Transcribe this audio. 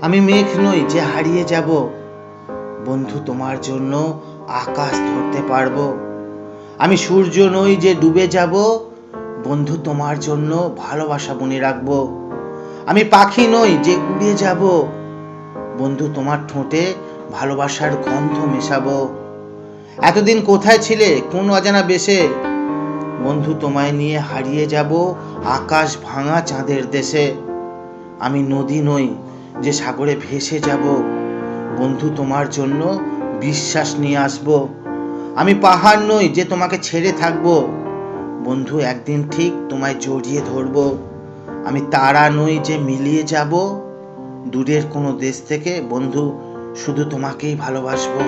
আমি মেঘ নই যে হারিয়ে যাব, বন্ধু তোমার জন্য আকাশ ধরতে পারবো। আমি সূর্য নই যে ডুবে যাব, বন্ধু তোমার জন্য ভালোবাসা বনে রাখবো। আমি পাখি নই যে উড়ে যাব, বন্ধু তোমার ঠোঁটে ভালোবাসার গন্ধ মেশাবো। এতদিন কোথায় ছিলে কোন অজানা বেশে, বন্ধু তোমায় নিয়ে হারিয়ে যাব আকাশ ভাঙা চাঁদের দেশে। আমি নদী নই যে সাগরে ভেসে যাব, বন্ধু তোমার জন্য বিশ্বাস নিয়ে আসব। আমি পাহাড় নই যে তোমাকে ছেড়ে থাকব, বন্ধু একদিন ঠিক তোমায় জড়িয়ে ধরব। আমি তারা নই যে মিলিয়ে যাব, দূরের কোনো দেশ থেকে বন্ধু শুধু তোমাকেই ভালোবাসবো।